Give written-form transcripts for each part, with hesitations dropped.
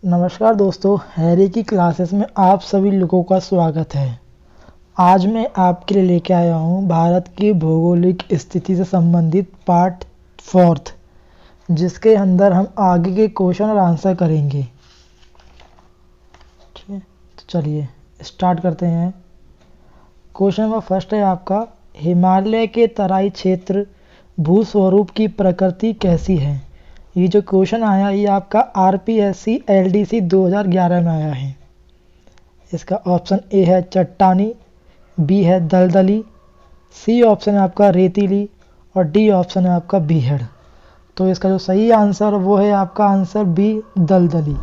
नमस्कार दोस्तों, हैरी की क्लासेस में आप सभी लोगों का स्वागत है। आज मैं आपके लिए लेके आया हूँ भारत की भौगोलिक स्थिति से संबंधित पार्ट 4, जिसके अंदर हम आगे के क्वेश्चन और आंसर करेंगे। ठीक है, तो चलिए स्टार्ट करते हैं। क्वेश्चन नंबर फर्स्ट है आपका, हिमालय के तराई क्षेत्र भूस्वरूप की प्रकृति कैसी है। ये जो क्वेश्चन आया ये आपका आरपीएससी एलडीसी 2011 में आया है। इसका ऑप्शन ए है चट्टानी, बी है दलदली, सी ऑप्शन है आपका रेतीली और डी ऑप्शन है आपका बीहड़। तो इसका जो सही आंसर वो है आपका आंसर बी दलदली,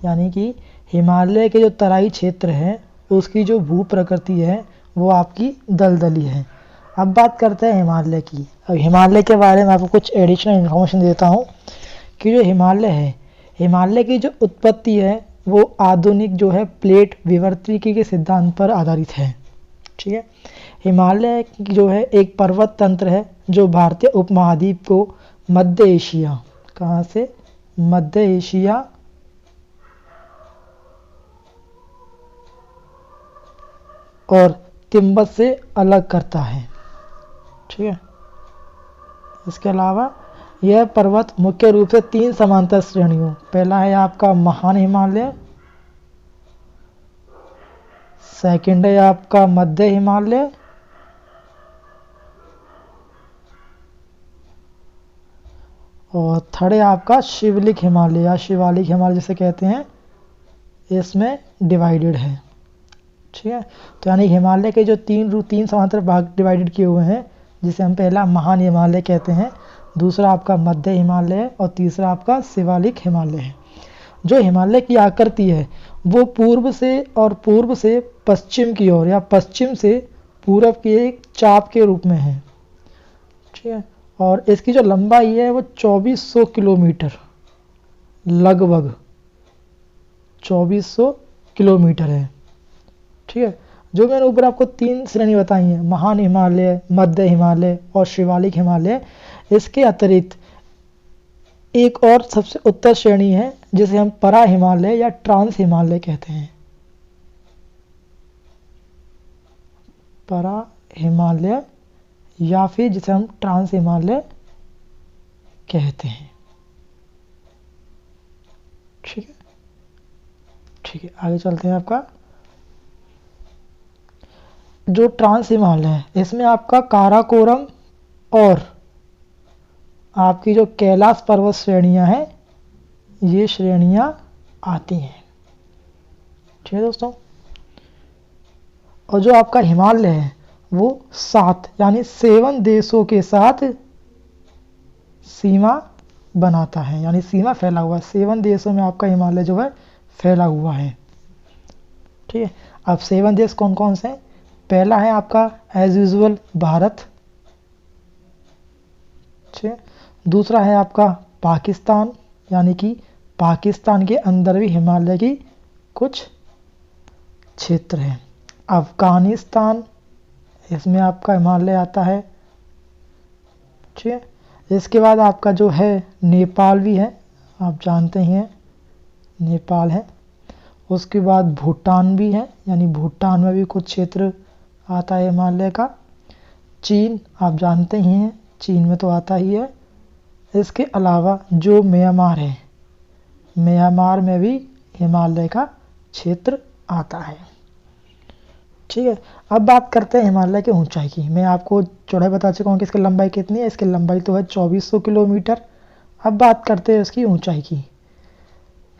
यानी कि हिमालय के जो तराई क्षेत्र है उसकी जो भू प्रकृति है वो आपकी दलदली है। अब बात करते हैं हिमालय की। अब हिमालय के बारे में आपको कुछ एडिशनल इन्फॉर्मेशन देता हूँ कि जो हिमालय है, हिमालय की जो उत्पत्ति है वो आधुनिक जो है प्लेट विवर्तनिकी के सिद्धांत पर आधारित है। ठीक है, हिमालय जो है एक पर्वत तंत्र है जो भारतीय उपमहाद्वीप को मध्य एशिया, कहाँ से, मध्य एशिया और तिब्बत से अलग करता है। ठीक है, इसके अलावा यह पर्वत मुख्य रूप से 3 समांतर श्रेणियों, पहला है आपका महान हिमालय, सेकंड है आपका मध्य हिमालय और थर्ड है आपका शिवलिक हिमालय या शिवालिक हिमालय जिसे कहते हैं, इसमें डिवाइडेड है। ठीक है, तो यानी हिमालय के जो 3 समांतर भाग डिवाइडेड किए हुए हैं, जिसे हम पहला महान हिमालय कहते हैं, दूसरा आपका मध्य हिमालय है और तीसरा आपका शिवालिक हिमालय है। जो हिमालय की आकृति है वो पूर्व से पश्चिम की ओर या पश्चिम से पूरब की एक चाप के रूप में है। ठीक है, और इसकी जो लंबाई है वो 2400 किलोमीटर, लगभग 2400 किलोमीटर है। ठीक है, जो मैंने ऊपर आपको 3 श्रेणी बताई हैं, महान हिमालय, मध्य हिमालय और शिवालिक हिमालय, इसके अतिरिक्त एक और सबसे उत्तर श्रेणी है जिसे हम परा हिमालय या ट्रांस हिमालय कहते हैं। परा हिमालय या फिर जिसे हम ट्रांस हिमालय कहते हैं। ठीक है, ठीक है, आगे चलते हैं। आपका जो ट्रांस हिमालय है इसमें आपका काराकोरम और आपकी जो कैलाश पर्वत श्रेणियां हैं ये श्रेणियां आती हैं। ठीक है दोस्तों, और जो आपका हिमालय है वो 7 यानी 7 देशों के साथ सीमा बनाता है, यानी सीमा फैला हुआ है। 7 देशों में आपका हिमालय जो है फैला हुआ है। ठीक है, अब 7 देश कौन कौन से हैं? पहला है आपका एज यूजुअल भारत। ठीक है, दूसरा है आपका पाकिस्तान, यानी कि पाकिस्तान के अंदर भी हिमालय की कुछ क्षेत्र हैं। अफगानिस्तान, इसमें आपका हिमालय आता है। ठीक है, इसके बाद आपका जो है नेपाल भी है, आप जानते ही हैं नेपाल है। उसके बाद भूटान भी है, यानी भूटान में भी कुछ क्षेत्र आता है हिमालय का। चीन, आप जानते ही हैं चीन में तो आता ही है। इसके अलावा जो म्यांमार है, म्यांमार में भी हिमालय का क्षेत्र आता है। ठीक है, अब बात करते हैं हिमालय की ऊंचाई की। मैं आपको चौड़ाई बता चुका हूँ कि इसकी लंबाई कितनी है। इसकी लंबाई तो है 2400 किलोमीटर। अब बात करते हैं इसकी ऊंचाई की।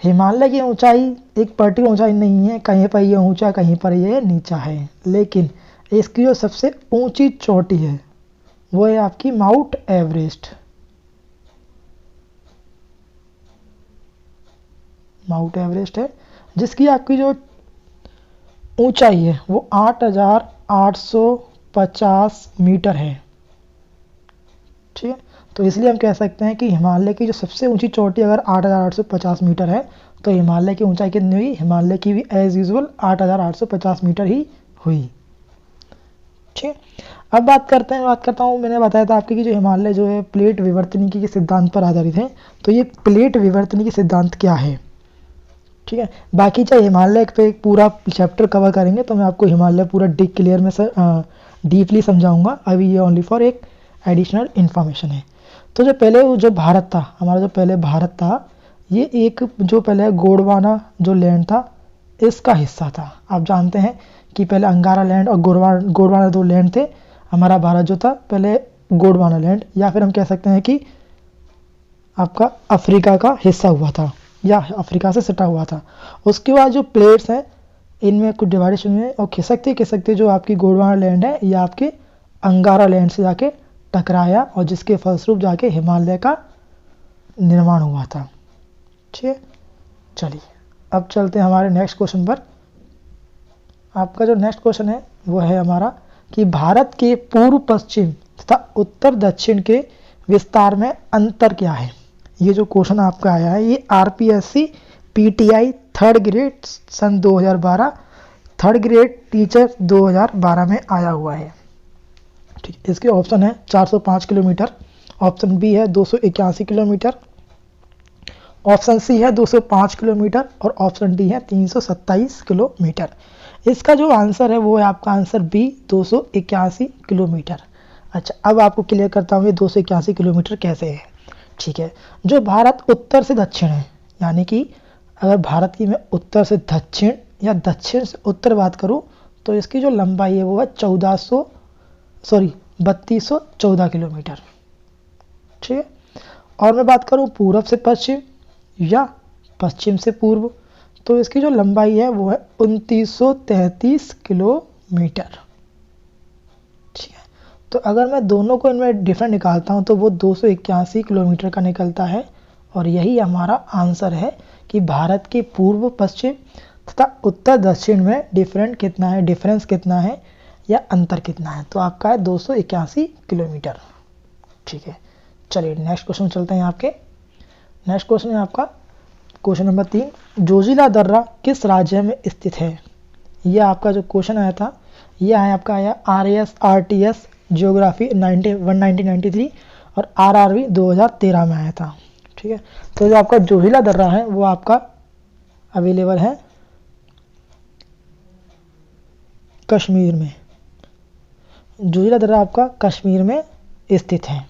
हिमालय की ऊंचाई एक पर्टिकुलर ऊंचाई नहीं है, कहीं पर ये ऊंचा कहीं पर ये नीचा है, लेकिन इसकी जो सबसे ऊंची चोटी है वो है आपकी माउंट एवरेस्ट। माउंट एवरेस्ट है जिसकी आपकी जो ऊंचाई है वो 8850 मीटर है। ठीक है, तो इसलिए हम कह सकते हैं कि हिमालय की जो सबसे ऊंची चोटी अगर 8850 मीटर है तो हिमालय की ऊंचाई कितनी हुई? हिमालय की भी एज यूजुअल 8850 मीटर ही हुई। ठीक, अब बात करता हूँ मैंने बताया था आपकी कि जो हिमालय जो है प्लेट विवर्तनिकी के सिद्धांत पर आधारित है। तो ये प्लेट विवर्तनिकी सिद्धांत क्या है? ठीक है। बाकी चाहे हिमालय पे एक पूरा चैप्टर कवर करेंगे तो मैं आपको हिमालय पूरा क्लियर में डीपली समझाऊंगा। अभी ये ओनली फॉर एक एडिशनल इन्फॉर्मेशन है। तो जो पहले जो भारत था, हमारा जो पहले भारत था, ये एक जो पहले गोंडवाना जो लैंड था इसका हिस्सा था। आप जानते हैं कि पहले अंगारा लैंड और गोंडवाना दो लैंड थे। हमारा भारत जो था पहले गोंडवाना लैंड, या फिर हम कह सकते हैं कि आपका अफ्रीका का हिस्सा हुआ था या अफ्रीका से सटा हुआ था। उसके बाद जो प्लेट्स हैं इनमें कुछ डिवाइडेशन हुए और खिसकते जो आपकी गोंडवाना लैंड है ये आपके अंगारा लैंड से जाके टकराया और जिसके फलस्वरूप जाके हिमालय का निर्माण हुआ था। ठीक है, चलिए अब चलते हैं हमारे नेक्स्ट क्वेश्चन पर। आपका जो नेक्स्ट क्वेश्चन है वो है हमारा कि भारत के पूर्व पश्चिम तथा उत्तर दक्षिण के विस्तार में अंतर क्या है। ये जो क्वेश्चन आपका आया है ये आरपीएससी पीटीआई थर्ड ग्रेड सन 2012 थर्ड ग्रेड टीचर 2012 में आया हुआ है। ठीक है, इसके ऑप्शन है 405 किलोमीटर, ऑप्शन बी है 281 किलोमीटर, ऑप्शन सी है 205 किलोमीटर और ऑप्शन डी है 327 किलोमीटर। इसका जो आंसर है वो है आपका आंसर बी 281 किलोमीटर। अच्छा, अब आपको क्लियर करता हूँ ये 281 किलोमीटर कैसे है। ठीक है, जो भारत उत्तर से दक्षिण है, यानी कि अगर भारत की मैं उत्तर से दक्षिण या दक्षिण से उत्तर बात करूँ तो इसकी जो लंबाई है वो है 3214 किलोमीटर। ठीक है, और मैं बात करूँ पूर्व से पश्चिम या पश्चिम से पूर्व तो इसकी जो लंबाई है वो है 2933 किलोमीटर। ठीक है, तो अगर मैं दोनों को इनमें डिफरेंट निकालता हूं तो वो 281 किलोमीटर का निकलता है और यही हमारा आंसर है कि भारत के पूर्व पश्चिम तथा उत्तर दक्षिण में डिफरेंस कितना है या अंतर कितना है। तो आपका है 281 किलोमीटर। ठीक है, चलिए नेक्स्ट क्वेश्चन चलते हैं। आपके नेक्स्ट क्वेश्चन है आपका क्वेश्चन नंबर 3, जोजिला दर्रा किस राज्य में स्थित है। यह आपका जो क्वेश्चन आया था यह है आपका आया RAS जियोग्राफी 1993 और RRB 2013 में आया था। ठीक है, तो जो आपका जोजिला दर्रा है वो आपका अवेलेबल है कश्मीर में। जोजिला दर्रा आपका कश्मीर में स्थित है।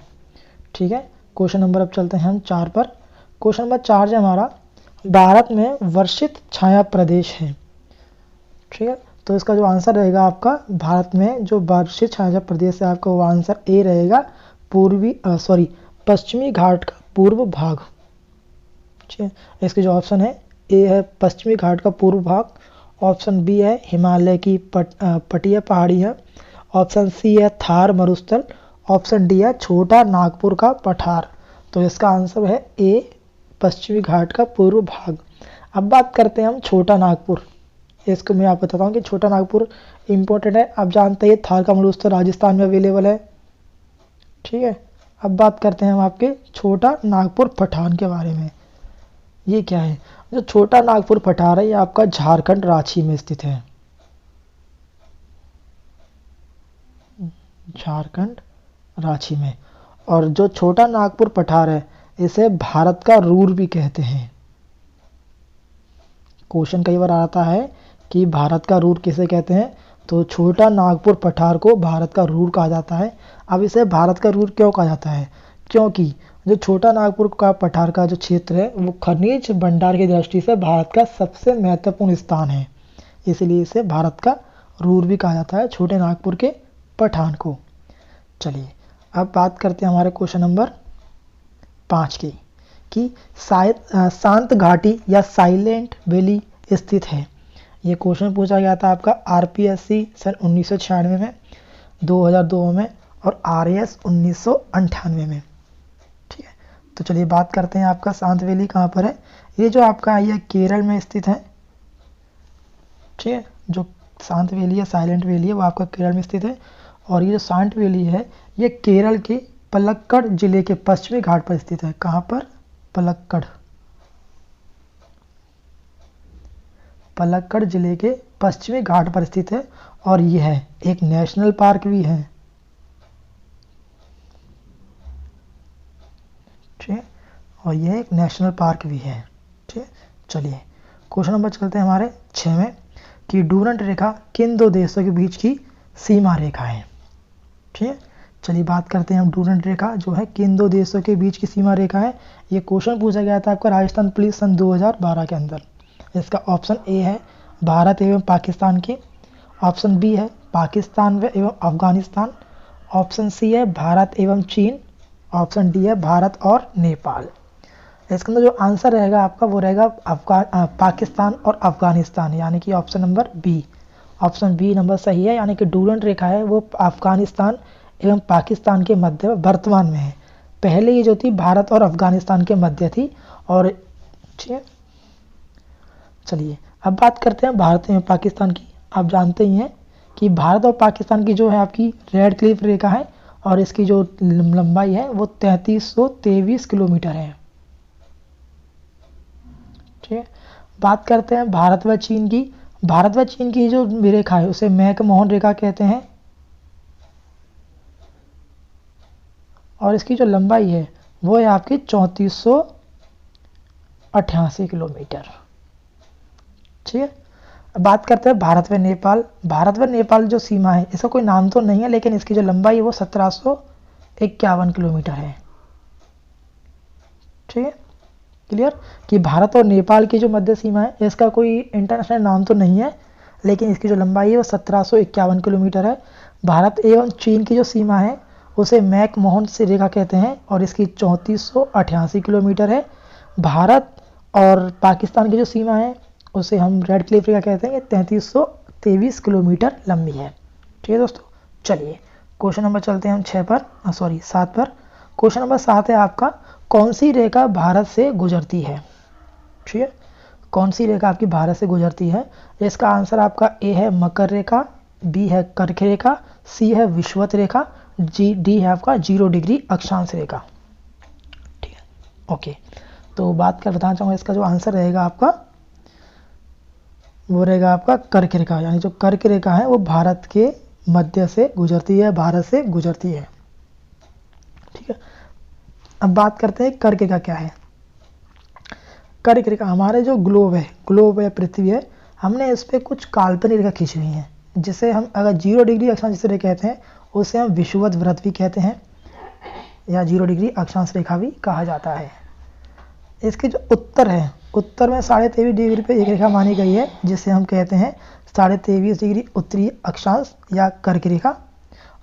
ठीक है, क्वेश्चन नंबर अब चलते हैं हम 4 पर। क्वेश्चन नंबर 4 जो हमारा भारत में वर्षित छाया प्रदेश है। ठीक है, तो इसका जो आंसर रहेगा आपका भारत में जो वर्षित छाया प्रदेश है आपका वो आंसर ए रहेगा पश्चिमी घाट का पूर्व भाग। ठीक है, इसके जो ऑप्शन है ए है पश्चिमी घाट का पूर्व भाग, ऑप्शन बी है हिमालय की पटिया पहाड़ी है, ऑप्शन सी है थार मरुस्थल, ऑप्शन डी है छोटा नागपुर का पठार। तो इसका आंसर है ए पश्चिमी घाट का पूर्व भाग। अब बात करते हैं हम छोटा नागपुर। इसको मैं आपको बताता हूँ कि छोटा नागपुर इम्पोर्टेंट है। आप जानते हैं थार का मरुस्थल राजस्थान में अवेलेबल है। ठीक है, अब बात करते हैं हम आपके छोटा नागपुर पठार के बारे में। ये क्या है, जो छोटा नागपुर पठार है ये आपका झारखंड रांची में स्थित है। झारखंड रांची में। और जो छोटा नागपुर पठार है इसे भारत का रूर भी कहते हैं। क्वेश्चन कई बार आता है कि भारत का रूर किसे कहते हैं, तो छोटा नागपुर पठार को भारत का रूर कहा जाता है। अब इसे भारत का रूर क्यों कहा जाता है, क्योंकि जो छोटा नागपुर का पठार का जो क्षेत्र है वो खनिज भंडार की दृष्टि से भारत का सबसे महत्वपूर्ण स्थान है, इसलिए इसे भारत का रूर भी कहा जाता है छोटे नागपुर के पठार को। चलिए अब बात करते हैं हमारे क्वेश्चन नंबर 5 की कि शांत घाटी या साइलेंट वैली स्थित है। ये क्वेश्चन पूछा गया था आपका आरपीएससी सन 1996 में, 2002 में और आरएएस 1998 में। ठीक है, तो चलिए बात करते हैं आपका शांत वैली कहाँ पर है। ये जो आपका ये केरल में स्थित है। ठीक है, जो शांत वैली है साइलेंट वैली है वो आपका केरल में स्थित है और ये जो शांत वैली है ये केरल के पलक्कड़ जिले के पश्चिमी घाट पर स्थित है। कहाँ पर, पलक्कड़ जिले के पश्चिमी घाट पर स्थित है और यह एक नेशनल पार्क भी है। ठीक है, और यह एक नेशनल पार्क भी है। ठीक है, चलिए क्वेश्चन नंबर चलते हैं हमारे 6 में कि डूरंट रेखा किन दो देशों के बीच की सीमा रेखा है। ठीक है, चलिए बात करते हैं हम डूरंट रेखा जो है किन दो देशों के बीच की सीमा रेखा है। ये क्वेश्चन पूछा गया था आपका राजस्थान पुलिस सन 2012 के अंदर। इसका ऑप्शन ए है भारत एवं पाकिस्तान की, ऑप्शन बी है पाकिस्तान एवं अफगानिस्तान, ऑप्शन सी है भारत एवं चीन, ऑप्शन डी है भारत और नेपाल। इसके अंदर जो आंसर रहेगा आपका वो रहेगा पाकिस्तान और अफगानिस्तान, यानी कि option number B. Option B number सही है, यानी कि डूरंट रेखा है वो अफगानिस्तान एवं पाकिस्तान के मध्य वर्तमान में है। पहले ये जो थी भारत और अफगानिस्तान के मध्य थी। और ठीक है, चलिए अब बात करते हैं भारत एवं पाकिस्तान की। आप जानते ही हैं कि भारत और पाकिस्तान की जो है आपकी रेड क्लिफ रेखा है और इसकी जो लंबाई है वो 3323 किलोमीटर है। ठीक है, बात करते हैं भारत व चीन की। भारत व चीन की जो रेखा है उसे मैक-मोहन रेखा कहते हैं और इसकी जो लंबाई है वो है आपकी 3488 किलोमीटर। ठीक है, अब बात करते हैं भारत व नेपाल। भारत व नेपाल जो सीमा है इसका कोई नाम तो नहीं है, लेकिन इसकी जो लंबाई है वो 1751 किलोमीटर है। ठीक है, क्लियर कि भारत और नेपाल की जो मध्य सीमा है इसका कोई इंटरनेशनल नाम तो नहीं है, लेकिन इसकी जो लंबाई है वो 1751 किलोमीटर है। भारत एवं चीन की जो सीमा है उसे मैक-मोहन से रेखा कहते हैं और इसकी 3488 किलोमीटर है। भारत और पाकिस्तान की जो सीमा है उसे हम रेड क्लिफ रेखा कहते हैं, ये 3323 किलोमीटर लंबी है। ठीक है दोस्तों, चलिए क्वेश्चन नंबर चलते हैं हम 7 पर। क्वेश्चन नंबर 7 है आपका कौन सी रेखा भारत से गुजरती है। ठीक है, कौन सी रेखा आपकी भारत से गुजरती है। इसका आंसर आपका ए है मकर रेखा, बी है कर्क रेखा, सी है विषुवत रेखा, डी है आपका 0 डिग्री अक्षांश रेखा। ठीक है, ओके, तो बात कर बताना चाहूँगा इसका जो आंसर रहेगा आपका वो रहेगा आपका कर्क रेखा, यानी जो कर्क रेखा है वो भारत के मध्य से गुजरती है, भारत से गुजरती है। ठीक है, अब बात करते हैं कर्क रेखा क्या है। कर्क रेखा हमारे जो ग्लोब है पृथ्वी है, हमने इस पर कुछ काल्पनिक रेखा खींची हुई है, जिसे हम अगर 0 डिग्री अक्षांश रेखा कहते हैं उसे हम विषुवत वृत्त भी कहते हैं या 0 डिग्री अक्षांश रेखा भी कहा जाता है। इसके जो उत्तर है, उत्तर में 23.5 डिग्री पे एक रेखा मानी गई है जिसे हम कहते हैं 23.5 डिग्री उत्तरी अक्षांश या कर्क रेखा,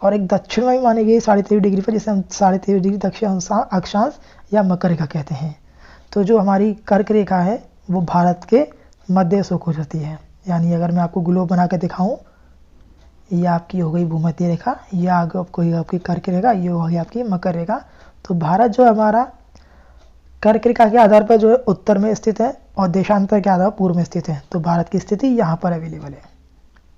और एक दक्षिण में भी मानी गई 23.5 डिग्री पर जिसे हम 23.5 डिग्री दक्षिण अक्षांश या मकर रेखा कहते हैं। तो जो हमारी कर्क रेखा है वो भारत के मध्य से गुजरती है, यानी अगर मैं आपको ग्लोब बना के दिखाऊं, ये आपकी हो गई भूमध्य रेखा, ये आपकी कर्क रेखा, ये हो गई आपकी मकर रेखा। तो भारत जो हमारा कर्क रेखा के आधार पर जो है उत्तर में स्थित है और देशांतर के आधार पर पूर्व में स्थित है। तो भारत की स्थिति यहाँ पर अवेलेबल है।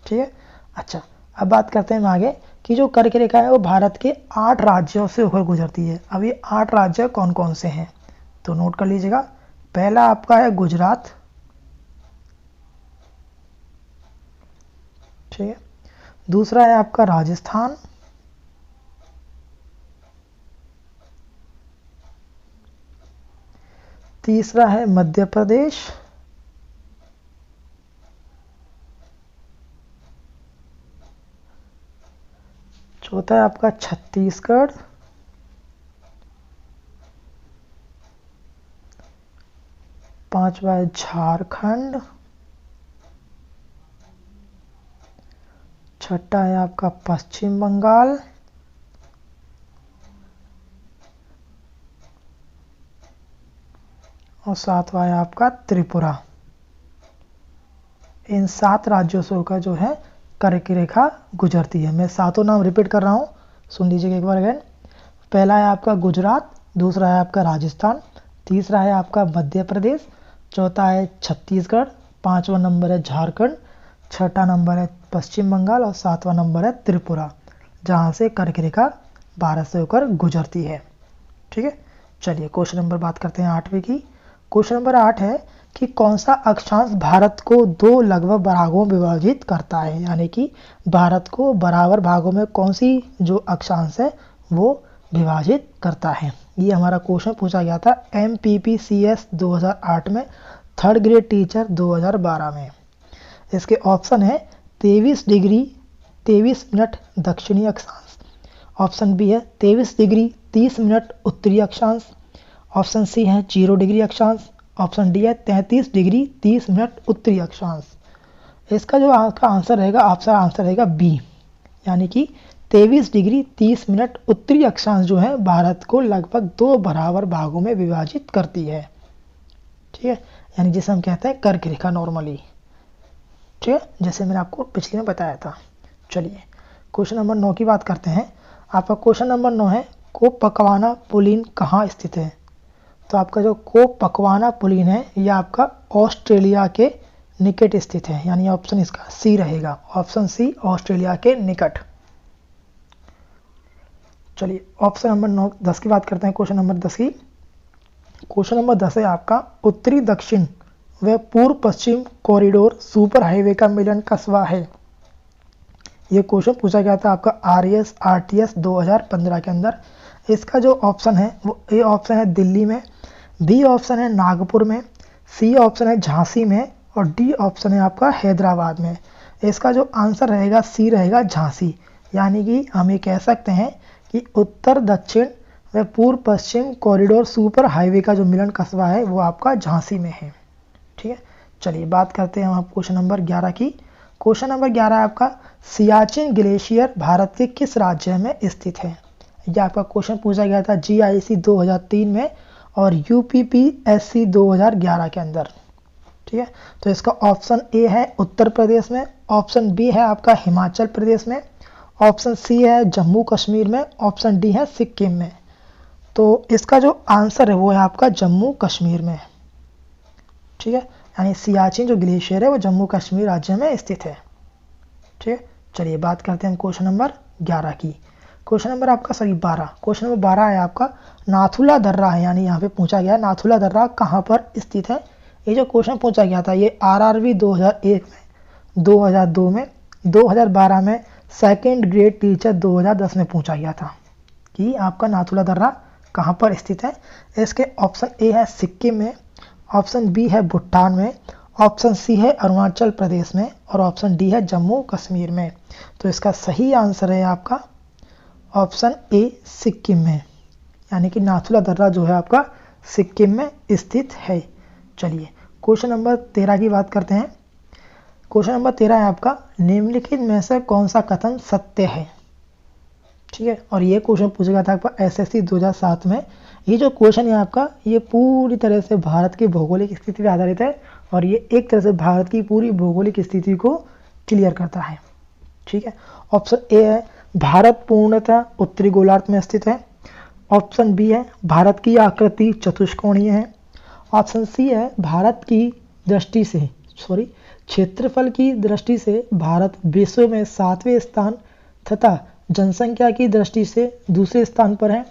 ठीक है, अच्छा अब बात करते हैं आगे कि जो कर्क रेखा है वो भारत के 8 राज्यों से होकर गुजरती है। अब ये 8 राज्य कौन कौन से हैं तो नोट कर लीजिएगा। पहला आपका है गुजरात, ठीक है, दूसरा है आपका राजस्थान, तीसरा है मध्य प्रदेश, चौथा है आपका छत्तीसगढ़, पांचवा है झारखंड, छठा है आपका पश्चिम बंगाल, और सातवां है आपका त्रिपुरा। इन 7 राज्यों से होकर जो है कर्क रेखा गुजरती है। मैं सातों नाम रिपीट कर रहा हूँ, सुन लीजिएगा एक बार अगेन। पहला है आपका गुजरात, दूसरा है आपका राजस्थान, तीसरा है आपका मध्य प्रदेश, चौथा है छत्तीसगढ़, पांचवा नंबर है झारखंड, छठा नंबर है पश्चिम बंगाल और सातवां नंबर है त्रिपुरा, जहाँ से कर्क रेखा भारत से होकर गुजरती है। ठीक है, चलिए क्वेश्चन नंबर बात करते हैं 8वें की। क्वेश्चन नंबर 8 है कि कौन सा अक्षांश भारत को 2 लगभग भागों में विभाजित करता है, यानी कि भारत को बराबर भागों में कौन सी जो अक्षांश है वो विभाजित करता है। ये हमारा क्वेश्चन पूछा गया था MPPCS 2008 में। थर्ड ग्रेड टीचर 2012 में। इसके ऑप्शन है 23 डिग्री 23 मिनट दक्षिणी अक्षांश, ऑप्शन बी है 23 डिग्री 30 मिनट उत्तरी अक्षांश, ऑप्शन सी है 0 डिग्री अक्षांश, ऑप्शन डी है 33 डिग्री 30 मिनट उत्तरी अक्षांश। इसका जो आपका आंसर रहेगा, आपका आंसर रहेगा बी, यानी कि 23 डिग्री 30 मिनट उत्तरी अक्षांश जो है भारत को लगभग 2 बराबर भागों में विभाजित करती है। ठीक है, यानी जिसे हम कहते हैं कर्क रेखा नॉर्मली। ठीक है, जैसे मैंने आपको पिछले में बताया था। चलिए क्वेश्चन नंबर 9 की बात करते हैं। आपका क्वेश्चन नंबर 9 है कोपकवाना पुलिन कहाँ स्थित है। तो आपका जो कोपकवाना पुलिन है यह आपका ऑस्ट्रेलिया के निकट स्थित है, यानी ऑप्शन इसका सी रहेगा, ऑप्शन सी ऑस्ट्रेलिया के निकट। चलिए ऑप्शन नंबर 9 10 की बात करते हैं। क्वेश्चन नंबर 10 की, क्वेश्चन नंबर 10 है आपका उत्तरी दक्षिण व पूर्व पश्चिम कॉरिडोर सुपर हाईवे का मिलन कस्बा है। ये क्वेश्चन पूछा गया था आपका RAS RTS 2015 के अंदर। इसका जो ऑप्शन है वो ए ऑप्शन है दिल्ली में, बी ऑप्शन है नागपुर में, सी ऑप्शन है झांसी में और डी ऑप्शन है आपका हैदराबाद में। इसका जो आंसर रहेगा सी रहेगा झांसी, यानी कि हम ये कह सकते हैं कि उत्तर दक्षिण व पूर्व पश्चिम कॉरिडोर सुपर हाईवे का जो मिलन कस्बा है वो आपका झांसी में है। ठीक है, चलिए बात करते हैं हम क्वेश्चन नंबर 11 की। क्वेश्चन नंबर 11 है आपका सियाचिन ग्लेशियर भारत के किस राज्य में स्थित है। यह आपका क्वेश्चन पूछा गया था GIC 2003 में और UPPSC 2011 के अंदर। ठीक है, तो इसका ऑप्शन ए है उत्तर प्रदेश में, ऑप्शन बी है आपका हिमाचल प्रदेश में, ऑप्शन सी है जम्मू कश्मीर में, ऑप्शन डी है सिक्किम में। तो इसका जो आंसर है वो है आपका जम्मू कश्मीर में। ठीक है, यानी सियाचिन जो ग्लेशियर है वो जम्मू कश्मीर राज्य में स्थित है। ठीक है, चलिए बात करते हैं हम क्वेश्चन नंबर 11 की। क्वेश्चन नंबर आपका 12, क्वेश्चन नंबर 12 है आपका नाथुला दर्रा है, यानी यहाँ पे पूछा गया नाथुला दर्रा कहाँ पर स्थित है। ये जो क्वेश्चन पूछा गया था ये RRB 2001 में, 2002 में, 2012 में, सेकेंड ग्रेड टीचर 2010 में पूछा गया था कि आपका नाथुला दर्रा कहाँ पर स्थित है। इसके ऑप्शन ए है सिक्किम में, ऑप्शन बी है भूटान में, ऑप्शन सी है अरुणाचल प्रदेश में और ऑप्शन डी है जम्मू कश्मीर में। तो इसका सही आंसर है आपका ऑप्शन ए सिक्किम में, यानी कि नाथुला दर्रा जो है आपका सिक्किम में स्थित है। चलिए क्वेश्चन नंबर 13 की बात करते हैं। क्वेश्चन नंबर 13 है आपका निम्नलिखित में से कौन सा कथन सत्य है। ठीक है, और ये क्वेश्चन पूछा गया था आपका SSC 2007 में। ये जो क्वेश्चन है आपका ये पूरी तरह से भारत की भौगोलिक स्थिति पर आधारित है और ये एक तरह से भारत की पूरी भौगोलिक स्थिति को क्लियर करता है। ठीक है, ऑप्शन ए है भारत पूर्णतः उत्तरी गोलार्ध में स्थित है, ऑप्शन बी है भारत की आकृति चतुष्कोणीय है, ऑप्शन सी है भारत की दृष्टि से क्षेत्रफल की दृष्टि से भारत विश्व में 7वें स्थान तथा जनसंख्या की दृष्टि से दूसरे स्थान पर है।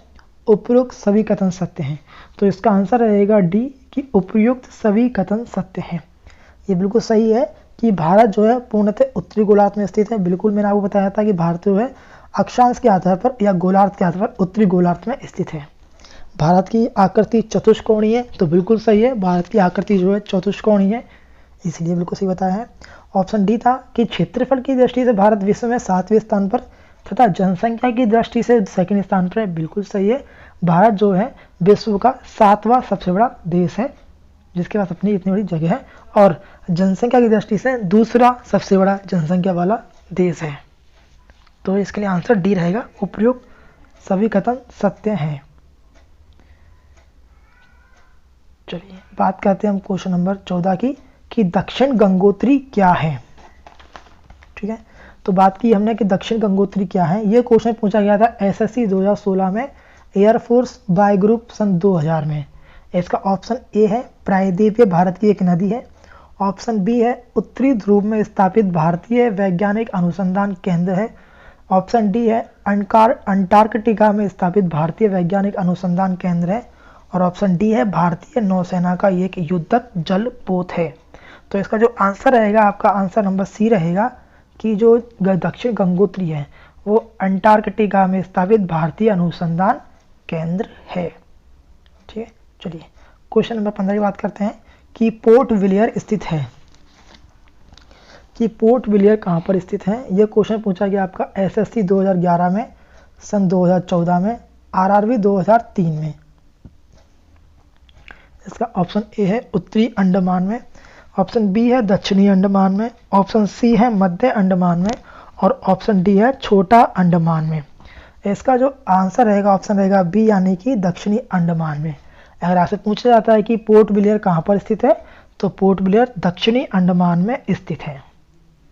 उपयुक्त सभी कथन सत्य हैं। तो इसका आंसर रहेगा डी कि उपयुक्त सभी कथन सत्य हैं। ये बिल्कुल सही है कि भारत जो है पूर्णतः उत्तरी गोलार्ध में स्थित है। बिल्कुल मैंने आपको बताया था कि भारत जो है अक्षांश के आधार पर या गोलार्ध के आधार पर उत्तरी गोलार्ध में स्थित है। भारत की आकृति चतुष्कोणीय है, तो बिल्कुल सही है, भारत की आकृति जो है चतुष्कोणीय है, इसलिए बिल्कुल सही बताया है। ऑप्शन डी था कि क्षेत्रफल की दृष्टि से भारत विश्व में 7वें स्थान पर तथा जनसंख्या की दृष्टि से सेकंड स्थान पर है, बिल्कुल सही है। भारत जो है विश्व का 7वां सबसे बड़ा देश है जिसके पास अपनी इतनी बड़ी जगह है और जनसंख्या की दृष्टि से दूसरा सबसे बड़ा जनसंख्या वाला देश है। तो इसके लिए आंसर डी रहेगा, उपयुक्त सभी कथन सत्य हैं। चलिए बात करते हैं हम क्वेश्चन नंबर 14 की कि दक्षिण गंगोत्री क्या है। ठीक है, तो बात की हमने कि दक्षिण गंगोत्री क्या है। ये क्वेश्चन पूछा गया था SSC 2016 में एयरफोर्स बाय ग्रुप सन 2000 में। इसका ऑप्शन ए है प्रायद्वीपीय भारत की एक नदी है, ऑप्शन बी है उत्तरी ध्रुव में स्थापित भारतीय वैज्ञानिक अनुसंधान केंद्र है, ऑप्शन डी है अंटार्कटिका में स्थापित भारतीय वैज्ञानिक अनुसंधान केंद्र है और ऑप्शन डी है भारतीय नौसेना का एक युद्धक जल पोत है। तो इसका जो आंसर रहेगा आपका आंसर नंबर सी रहेगा कि जो दक्षिण गंगोत्री है वो अंटार्कटिका में स्थापित भारतीय अनुसंधान केंद्र है। ठीक है, चलिए क्वेश्चन नंबर 15 की बात करते हैं कि पोर्ट विलियर स्थित है? कि पोर्ट विलियर कहाँ पर स्थित है? यह क्वेश्चन पूछा गया आपका एसएससी 2011 में, सन 2014 में, आरआरबी 2003 में। इसका ऑप्शन ए है उत्तरी अंडमान में, ऑप्शन बी है दक्षिणी अंडमान में, ऑप्शन सी है मध्य अंडमान में और ऑप्शन डी है छोटा अंडमान में। इसका जो आंसर रहेगा ऑप्शन रहेगा बी यानी कि दक्षिणी अंडमान में। अगर आपसे पूछा जाता है कि पोर्ट ब्लेयर कहाँ पर स्थित है तो पोर्ट ब्लेयर दक्षिणी अंडमान में स्थित है।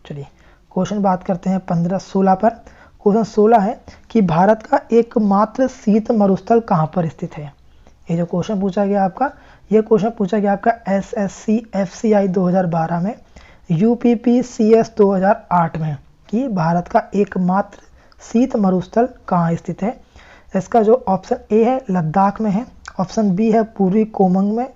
चलिए क्वेश्चन बात करते हैं 15-16 पर। क्वेश्चन 16 है कि भारत का एकमात्र शीत मरुस्थल कहाँ पर स्थित है? ये जो क्वेश्चन पूछा गया आपका, ये क्वेश्चन पूछा गया आपका एसएससी एफसीआई 2012 में, यूपीपीसीएस 2008 में कि भारत का एकमात्र शीत मरुस्थल कहाँ स्थित है। इसका जो ऑप्शन ए है लद्दाख में है, ऑप्शन बी है पूर्वी कोमंग में,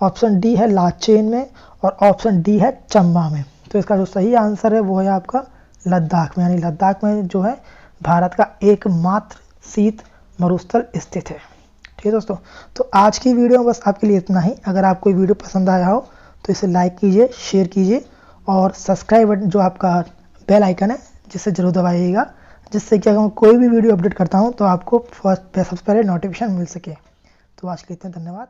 ऑप्शन डी है लाचेन में और ऑप्शन डी है चंबा में। तो इसका जो सही आंसर है वो है आपका लद्दाख में, यानी लद्दाख में जो है भारत का एकमात्र शीत मरुस्थल स्थित है। ठीक है दोस्तों, तो आज की वीडियो में बस आपके लिए इतना ही। अगर आपको वीडियो पसंद आया हो तो इसे लाइक कीजिए, शेयर कीजिए और सब्सक्राइब बटन जो आपका बेल आइकन है जिसे जरूर दबाइएगा, जिससे कि अगर मैं कोई भी वीडियो अपडेट करता हूं तो आपको सबसे पहले नोटिफिकेशन मिल सके। तो आज के लिए इतना, धन्यवाद।